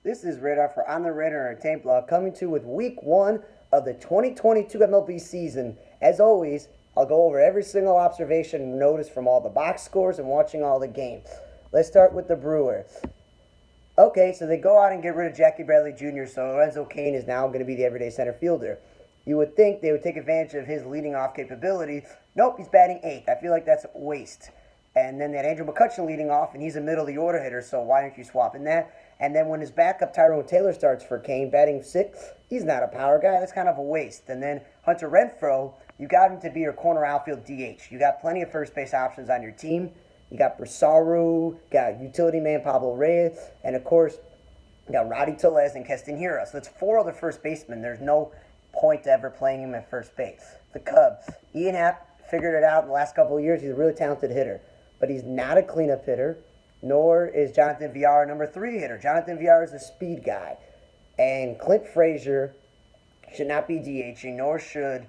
This is Radar for On the Radar Entertainment Blog coming to you with week one of the 2022 MLB season. As always, I'll go over every single observation and notice from all the box scores and watching all the games. Let's start with the Brewers. Okay, so they go out and get rid of Jackie Bradley Jr., so Lorenzo Cain is now going to be the everyday center fielder. You would think they would take advantage of his leading off capability. Nope, he's batting eighth. I feel like that's a waste. And then they had Andrew McCutchen leading off, and he's a middle of the order hitter, so why aren't you swapping that? And then when his backup Tyrone Taylor starts for Cain, batting sixth, he's not a power guy. That's kind of a waste. And then Hunter Renfroe, you got him to be your corner outfield DH. You got plenty of first base options on your team. You got Rosario, got utility man Pablo Reyes, and of course, you got Roddy Tellez and Keston Hiura. So it's four other first basemen. There's no point to ever playing him at first base. The Cubs, Ian Happ figured it out in the last couple of years. He's a really talented hitter, but he's not a cleanup hitter, nor is Jonathan Villar a number three hitter. Jonathan Villar is a speed guy, and Clint Frazier should not be DHing, nor should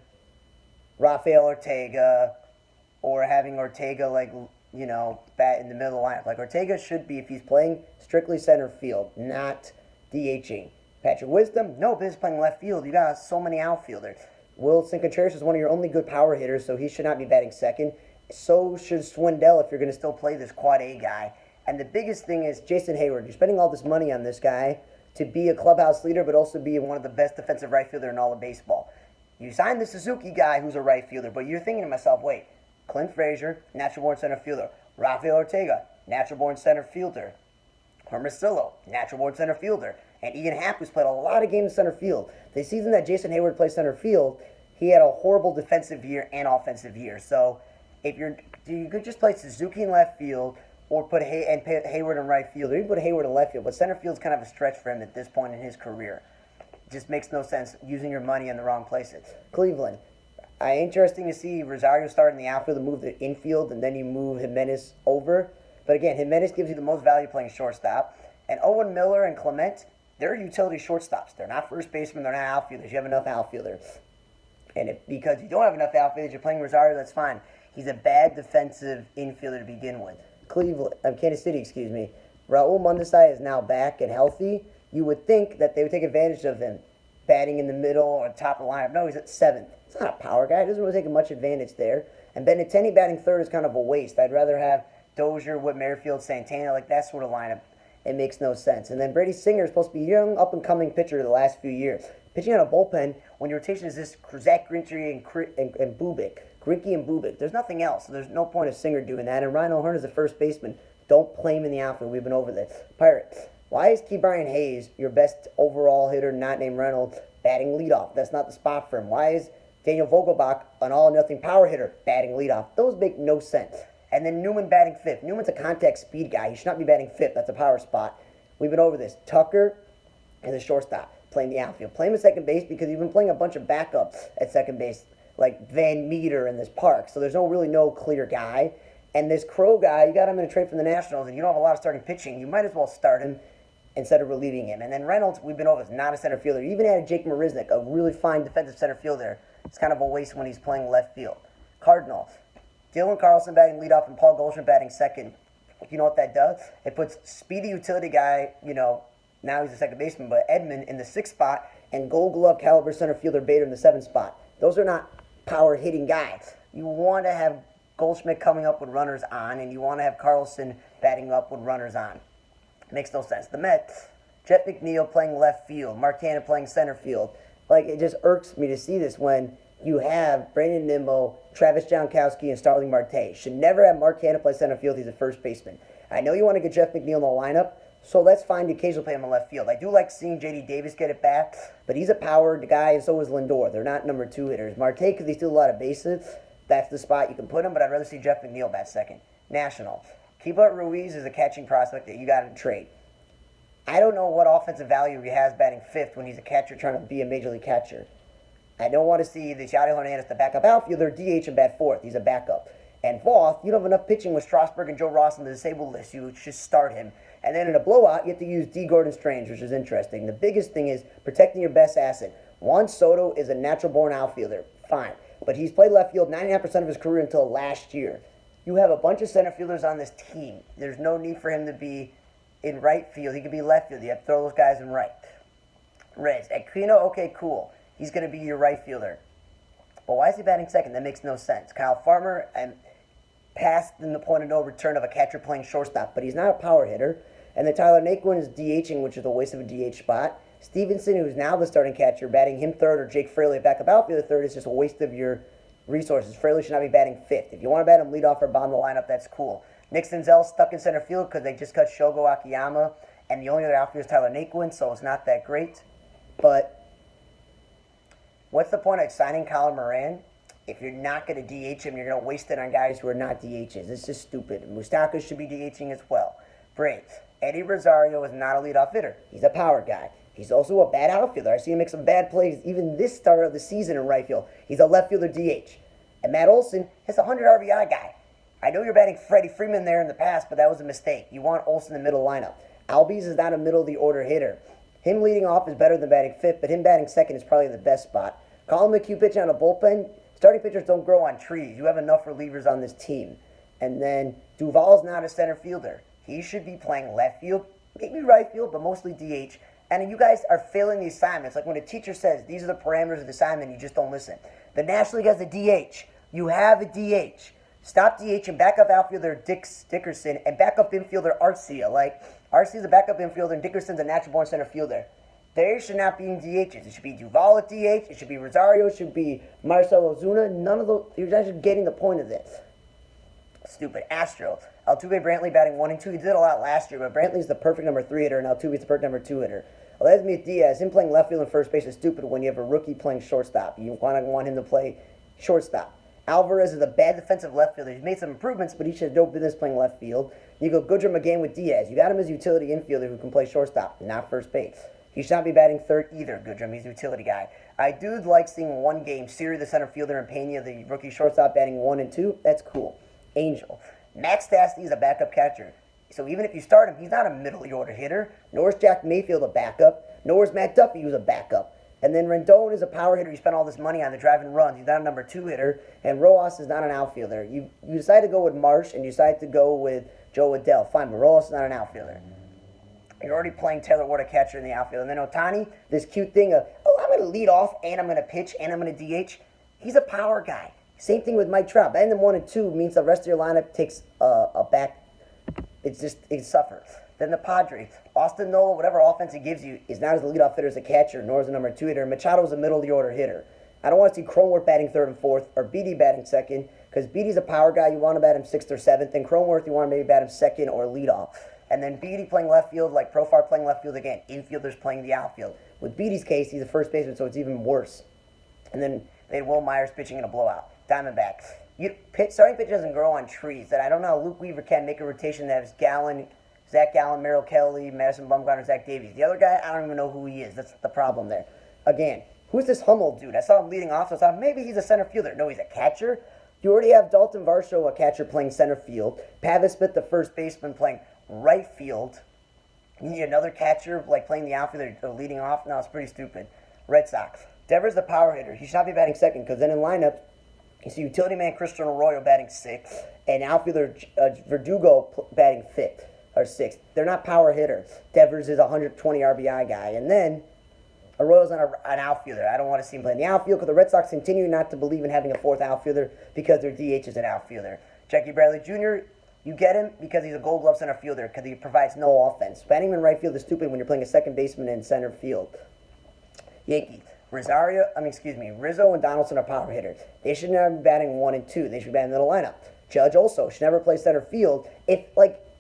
Rafael Ortega, or having Ortega bat in the middle of the lineup. Like Ortega should be, if he's playing strictly center field, not DHing. Patrick Wisdom, no business playing left field. You got so many outfielders. Wilson Contreras is one of your only good power hitters, so he should not be batting second. So should Swindell if you're going to still play this quad A guy. And the biggest thing is Jason Hayward. You're spending all this money on this guy to be a clubhouse leader, but also be one of the best defensive right fielder in all of baseball. You signed the Suzuki guy who's a right fielder, but you're thinking to myself, wait, Clint Frazier, natural-born center fielder. Rafael Ortega, natural-born center fielder. Hermosillo, natural-born center fielder. And Ian Happ, who's played a lot of games in center field. The season that Jason Hayward played center field, he had a horrible defensive year and offensive year. So you could just play Suzuki in left field or put Hayward in right field, or even put Hayward in left field. But center field's kind of a stretch for him at this point in his career. It just makes no sense using your money in the wrong places. Cleveland. Interesting to see Rosario start in the outfield and move to infield, and then you move Jimenez over. But again, Jimenez gives you the most value playing shortstop. And Owen Miller and Clement, they're utility shortstops. They're not first basemen. They're not outfielders. You have enough outfielders. And because you don't have enough outfielders, you're playing Rosario, that's fine. He's a bad defensive infielder to begin with. Kansas City, Raul Mondesi is now back and healthy. You would think that they would take advantage of him batting in the middle or top of the lineup. No, he's at seventh. He's not a power guy. He doesn't really take much advantage there. And Benintendi batting third is kind of a waste. I'd rather have Dozier, Whit Merrifield, Santana, like that sort of lineup. It makes no sense. And then Brady Singer is supposed to be a young, up-and-coming pitcher the last few years. Pitching on a bullpen when your rotation is this Zach Greinke and Bubic. Greinke and Bubic. There's nothing else. So there's no point of Singer doing that. And Ryan O'Hearn is a first baseman. Don't play him in the outfield. We've been over this. Pirates. Why is Ke'Bryan Hayes, your best overall hitter, not named Reynolds, batting leadoff? That's not the spot for him. Why is Daniel Vogelbach, an all-nothing power hitter, batting leadoff? Those make no sense. And then Newman batting fifth. Newman's a contact speed guy. He should not be batting fifth. That's a power spot. We've been over this. Tucker is a shortstop playing the outfield. Play him at second base because you've been playing a bunch of backups at second base, like Van Meter and this Park. So there's no clear guy. And this Crow guy, you got him in a trade from the Nationals, and you don't have a lot of starting pitching. You might as well start him instead of relieving him. And then Reynolds, we've been over this, not a center fielder. You even added Jake Marisnick, a really fine defensive center fielder. It's kind of a waste when he's playing left field. Cardinals. Dylan Carlson batting leadoff and Paul Goldschmidt batting second. You know what that does? It puts speedy utility guy, now he's a second baseman, but Edman in the sixth spot and Gold Glove caliber center fielder Bader in the seventh spot. Those are not power hitting guys. You want to have Goldschmidt coming up with runners on, and you want to have Carlson batting up with runners on. Makes no sense. The Mets, Jeff McNeil playing left field, Mark Cannon playing center field. Like, it just irks me to see this when you have Brandon Nimmo, Travis Jankowski, and Starling Marte. Should never have Mark Cannon play center field. He's a first baseman. I know you want to get Jeff McNeil in the lineup, so let's find the occasional play him in left field. I do like seeing J.D. Davis get it back, but he's a powered guy, and so is Lindor. They're not number two hitters. Marte, because he steals a lot of bases, that's the spot you can put him, but I'd rather see Jeff McNeil bat second. National. Keibert Ruiz is a catching prospect that you got to trade. I don't know what offensive value he has batting fifth when he's a catcher trying to be a major league catcher. I don't want to see the Yadier Hernandez, the backup outfielder, DH and bat fourth. He's a backup. And Voth, you don't have enough pitching with Strasburg and Joe Ross on the disabled list. You should start him. And then in a blowout, you have to use D. Gordon Strange, which is interesting. The biggest thing is protecting your best asset. Juan Soto is a natural-born outfielder. Fine. But he's played left field 99% of his career until last year. You have a bunch of center fielders on this team. There's no need for him to be in right field. He could be left field. You have to throw those guys in right. Reds. Aquino, okay, cool. He's going to be your right fielder. But why is he batting second? That makes no sense. Kyle Farmer and past the point of no return of a catcher playing shortstop, but he's not a power hitter. And then Tyler Naquin is DHing, which is a waste of a DH spot. Stevenson, who's now the starting catcher, batting him third, or Jake Fraley, backup outfielder third, is just a waste of your resources. Fraley should not be batting fifth. If you want to bat him lead off or bottom of the lineup, that's cool. Nick Senzel's stuck in center field because they just cut Shogo Akiyama, and the only other outfielder is Tyler Naquin, so it's not that great. But what's the point of signing Colin Moran if you're not going to DH him? You're going to waste it on guys who are not DHs. It's just stupid. Moustakas should be DHing as well. Braves. Eddie Rosario is not a leadoff hitter. He's a power guy. He's also a bad outfielder. I see him make some bad plays even this start of the season in right field. He's a left fielder DH. And Matt Olson is a 100 RBI guy. I know you're batting Freddie Freeman there in the past, but that was a mistake. You want Olson in the middle lineup. Albies is not a middle of the order hitter. Him leading off is better than batting fifth, but him batting second is probably the best spot. Colin McHugh pitching on a bullpen. Starting pitchers don't grow on trees. You have enough relievers on this team. And then Duvall's not a center fielder. He should be playing left field, maybe right field, but mostly DH. And you guys are failing the assignments. Like when a teacher says, these are the parameters of the assignment, you just don't listen. The National League has a DH. You have a DH. Stop DHing backup outfielder Dickerson and backup infielder Arcia. Like, Arcia's a backup infielder and Dickerson's a natural-born center fielder. They should not be in DHs. It should be Duvall at DH. It should be Rosario. It should be Marcelo Ozuna. None of those. You're actually getting the point of this. Stupid. Astros. Altuve Brantley batting 1 and 2. He did a lot last year, but Brantley's the perfect number 3 hitter, and Altuve's the perfect number 2 hitter. Lesmius Diaz, him playing left field and first base is stupid when you have a rookie playing shortstop. You want him to play shortstop. Alvarez is a bad defensive left fielder. He's made some improvements, but he should have no business playing left field. You go Goodrum again with Diaz. You got him as a utility infielder who can play shortstop, not first base. He should not be batting third either, Goodrum. He's a utility guy. I do like seeing one game. Siri, the center fielder, and Pena, the rookie shortstop, batting 1 and 2. That's cool. Angel. Max Stassi is a backup catcher. So even if you start him, he's not a middle-of-the-order hitter. Nor is Jack Mayfield a backup. Nor is Matt Duffy, who's a backup. And then Rendon is a power hitter. You spent all this money on the driving runs. He's not a number 2 hitter. And Rojas is not an outfielder. You decide to go with Marsh and you decide to go with Joe Adele. Fine, but Rojas is not an outfielder. You're already playing Taylor Ward, a catcher in the outfield. And then Ohtani, this cute thing of, I'm going to lead off and I'm going to pitch and I'm going to DH. He's a power guy. Same thing with Mike Trout. Batting them 1 and 2 means the rest of your lineup takes a back. It suffers. Then the Padres. Austin Nola, whatever offense he gives you, is not as the leadoff hitter as a catcher, nor as a number 2 hitter. Machado is a middle-of-the-order hitter. I don't want to see Cronenworth batting 3rd and 4th, or Beatty batting 2nd, because Beatty's a power guy. You want to bat him 6th or 7th, and Cronenworth, you want to maybe bat him 2nd or leadoff. And then Beatty playing left field, like Profar playing left field again. Infielders playing the outfield. With Beatty's case, he's a first baseman, so it's even worse. And then they had Will Myers pitching in a blowout. Diamondbacks. Starting pitch doesn't grow on trees. And I don't know how Luke Weaver can make a rotation that has Zach Gallen, Merrill Kelly, Madison Bumgarner, Zach Davies. The other guy, I don't even know who he is. That's the problem there. Again, who's this Hummel dude? I saw him leading off, so I thought maybe he's a center fielder. No, he's a catcher. You already have Dalton Varsho, a catcher, playing center field. Pavis Smith, the first baseman, playing right field. You need another catcher, like playing the outfield or leading off. No, it's pretty stupid. Red Sox. Devers the power hitter. He should not be batting second, because then in lineup, you see utility man Christian Arroyo batting 6th, and outfielder Verdugo batting 5th or 6th. They're not power hitters. Devers is a 120 RBI guy, and then Arroyo's an outfielder. I don't want to see him play in the outfield because the Red Sox continue not to believe in having a 4th outfielder because their DH is an outfielder. Jackie Bradley Jr., you get him because he's a Gold Glove center fielder because he provides no offense. Batting him in right field is stupid when you're playing a second baseman in center field. Yankees. Rizzo and Donaldson are power hitters. They should never be batting 1 and 2. They should be batting middle lineup. Judge also should never play center field if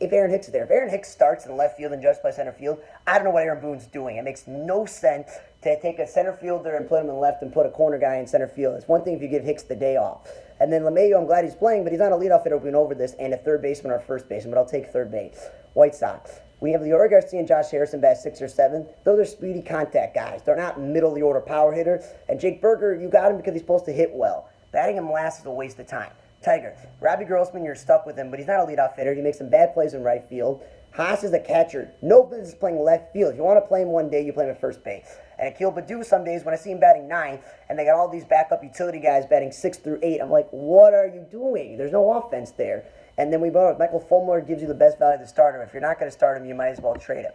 Aaron Hicks is there. If Aaron Hicks starts in left field and Judge plays center field, I don't know what Aaron Boone's doing. It makes no sense to take a center fielder and put him in left and put a corner guy in center field. It's one thing if you give Hicks the day off. And then LeMahieu, I'm glad he's playing, but he's not a leadoff hitter going over this, and a third baseman or first baseman, but I'll take third base. White Sox. We have Leora Garcia and Josh Harrison bat 6 or 7. Those are speedy contact guys. They're not middle of the order power hitters. And Jake Berger, you got him because he's supposed to hit well. Batting him last is a waste of time. Tigers. Robbie Grossman, you're stuck with him, but he's not a leadoff hitter. He makes some bad plays in right field. Haas is a catcher. No business playing left field. If you want to play him one day, you play him at first base. And Akil Baddoo some days, when I see him batting 9th, and they got all these backup utility guys batting 6 through 8, I'm like, what are you doing? There's no offense there. And then we brought up Michael Fulmer gives you the best value to start him. If you're not going to start him, you might as well trade him.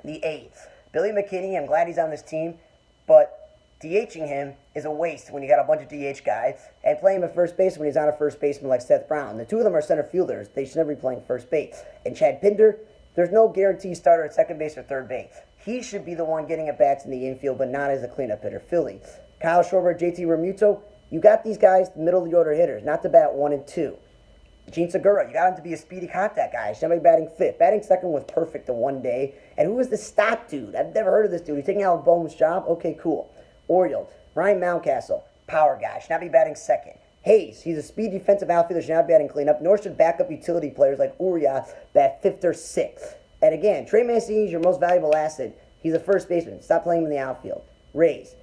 The 8, Billy McKinney. I'm glad he's on this team, but DHing him is a waste when you got a bunch of DH guys, and playing him at first base when he's not a first baseman like Seth Brown. The two of them are center fielders. They should never be playing first base. And Chad Pinder, there's no guarantee starter at second base or third base. He should be the one getting at bats in the infield, but not as a cleanup hitter. Philly, Kyle Schwarber, JT Realmuto. You got these guys, middle of the order hitters, not to bat 1 and 2. Gene Segura, you got him to be a speedy contact guy. Should be batting 5th. Batting 2nd was perfect the one day. And who is the stop dude? I've never heard of this dude. He's taking Alec Boehm's job? Okay, cool. Orioles, Ryan Mountcastle, power guy. Should not be batting 2nd. Hayes, he's a speed defensive outfielder, should not be batting cleanup, nor should backup utility players like Urias bat 5th or 6th. And again, Trey Mancini is your most valuable asset. He's a first baseman. Stop playing him in the outfield. Rays,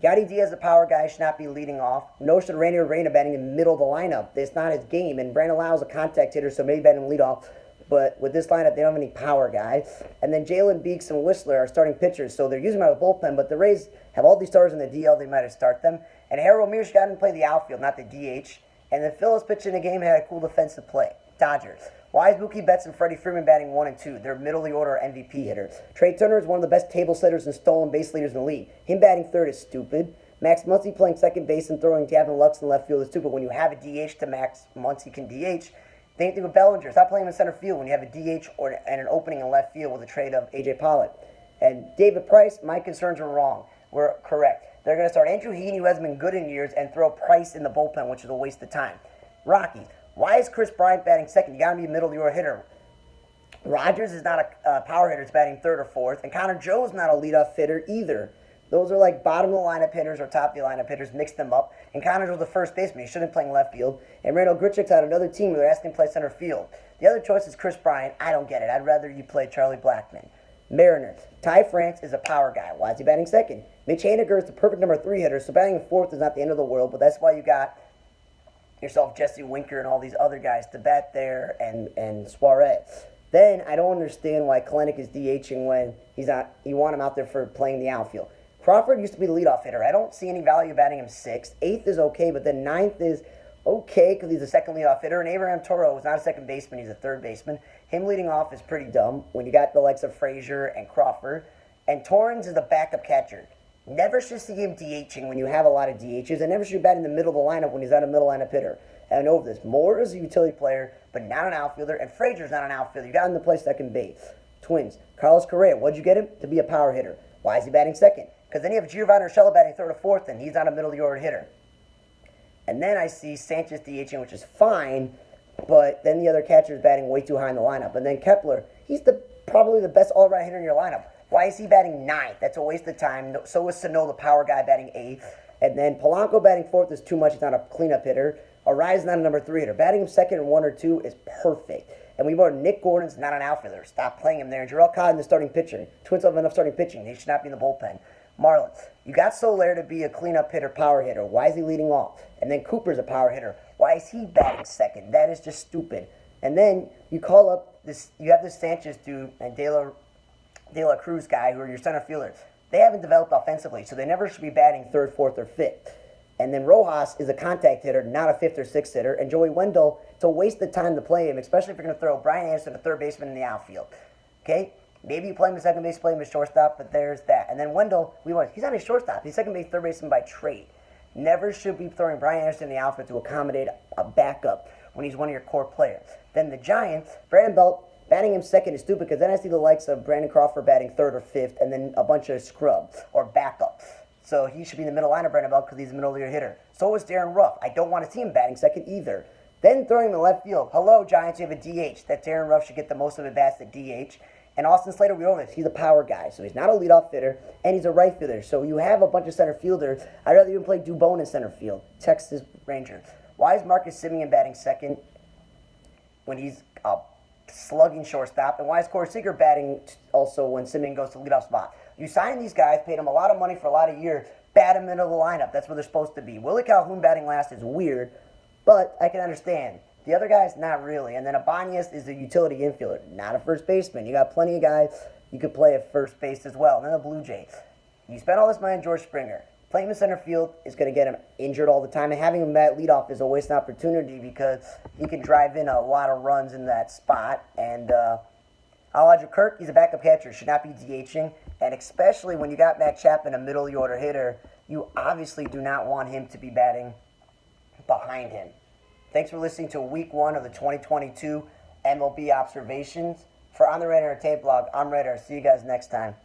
Yadi Diaz, the power guy, should not be leading off. Nor should Randy Arena batting in the middle of the lineup. It's not his game. And Brandon Lau is a contact hitter, so maybe bat him lead off. But with this lineup, they don't have any power guys. And then Jalen Beeks and Whistler are starting pitchers, so they're using them out of the bullpen. But the Rays have all these starters in the DL. They might have start them. And Harold Ramirez got him to play the outfield, not the DH. And then Phillips pitching the game had a cool defensive play. Dodgers. Why is Mookie Betts and Freddie Freeman batting 1 and 2? They're middle of the order MVP hitters. Trey Turner is one of the best table setters and stolen base leaders in the league. Him batting 3rd is stupid. Max Muncy playing second base and throwing Gavin Lux in left field is stupid. When you have a DH to Max Muncy can DH, same thing with Bellinger. Stop playing him in center field when you have a DH and an opening in left field with a trade of A.J. Pollock. And David Price, my concerns were wrong. We're correct. They're going to start Andrew Heaney, who hasn't been good in years, and throw Price in the bullpen, which is a waste of time. Rockies. Why is Chris Bryant batting 2nd? You got to be a middle of the order hitter. Rogers is not a power hitter. It's batting 3rd or 4th. And Connor Joe is not a leadoff hitter either. Those are like bottom of the lineup hitters or top of the lineup hitters. Mix them up. And Connors was the first baseman. He shouldn't be playing left field. And Randall Grichuk's on another team where they're asking him to play center field. The other choice is Chris Bryant. I don't get it. I'd rather you play Charlie Blackmon. Mariners. Ty France is a power guy. Why is he batting 2nd? Mitch Haniger is the perfect number 3 hitter, so batting 4th is not the end of the world, but that's why you got yourself Jesse Winker and all these other guys to bat there and Suarez. Then I don't understand why Kalenic is DHing when he's not. You want him out there for playing the outfield. Crawford used to be the leadoff hitter. I don't see any value batting him 6th. 8th is okay, but then 9th is okay because he's a second leadoff hitter. And Abraham Toro is not a second baseman. He's a third baseman. Him leading off is pretty dumb when you got the likes of Frazier and Crawford. And Torrens is a backup catcher. Never should see him DHing when you have a lot of DHs. And never should bat in the middle of the lineup when he's not a middle lineup hitter. And I know this. Moore is a utility player, but not an outfielder. And Frazier's not an outfielder. You got him to play second base. Twins. Carlos Correa. What'd you get him? To be a power hitter. Why is he batting 2nd? Because then you have Giovanni Urshela batting 3rd or 4th, and he's not a middle of the order hitter. And then I see Sanchez DHing, which is fine, but then the other catcher is batting way too high in the lineup. And then Kepler, he's probably the best all-around hitter in your lineup. Why is he batting 9th? That's a waste of time. So is Sano, the power guy, batting 8th. And then Polanco batting 4th is too much. He's not a cleanup hitter. Arise not a number 3 hitter. Batting him 2nd and 1 or 2 is perfect. And we brought Nick Gordon's not an outfielder. Stop playing him there. And Jarrell Cotton, the starting pitcher. Twins don't have enough starting pitching. He should not be in the bullpen. Marlins. You got Soler to be a cleanup hitter, power hitter. Why is he leading off? And then Cooper's a power hitter. Why is he batting 2nd? That is just stupid. And then you call up this. You have this Sanchez dude and De La Cruz guy who are your center fielders. They haven't developed offensively, so they never should be batting 3rd, 4th, or 5th. And then Rojas is a contact hitter, not a 5th or 6th hitter. And Joey Wendell, it's a waste of time to play him, especially if you're going to throw Brian Anderson, a third baseman, in the outfield. Okay? Maybe you play him at second base, play him at shortstop, but there's that. And then Wendell, he's not a shortstop. He's second base, third baseman by trade. Never should be throwing Brian Anderson in the outfield to accommodate a backup when he's one of your core players. Then the Giants, Brandon Belt, batting him 2nd is stupid because then I see the likes of Brandon Crawford batting 3rd or 5th and then a bunch of scrubs or backup. So he should be in the middle line of Brandon Belt because he's a middle of your hitter. So is Darren Ruff. I don't want to see him batting 2nd either. Then throwing him in left field. Hello, Giants, you have a DH. That Darren Ruff should get the most of the bats at DH. And Austin Slater, we know this. He's a power guy, so he's not a leadoff hitter, and he's a right fielder. So you have a bunch of center fielders. I'd rather even play Dubon in center field. Texas Rangers. Why is Marcus Semien batting 2nd when he's slugging shortstop? And why is Corey Seager batting also when Semien goes to leadoff spot? You signed these guys, paid them a lot of money for a lot of years, bat them into the lineup. That's where they're supposed to be. Willie Calhoun batting last is weird, but I can understand. The other guys, not really. And then Ibanez is a utility infielder, not a first baseman. You got plenty of guys you could play at first base as well. And then the Blue Jays. You spent all this money on George Springer. Playing him in center field is going to get him injured all the time, and having him at leadoff is a waste opportunity because he can drive in a lot of runs in that spot. And Elijah Kirk, he's a backup catcher, should not be DHing, and especially when you got Matt Chapman, a middle of the order hitter, you obviously do not want him to be batting behind him. Thanks for listening to Week 1 of the 2022 MLB Observations. For On the Radar Entertainment Blog, I'm Radar. See you guys next time.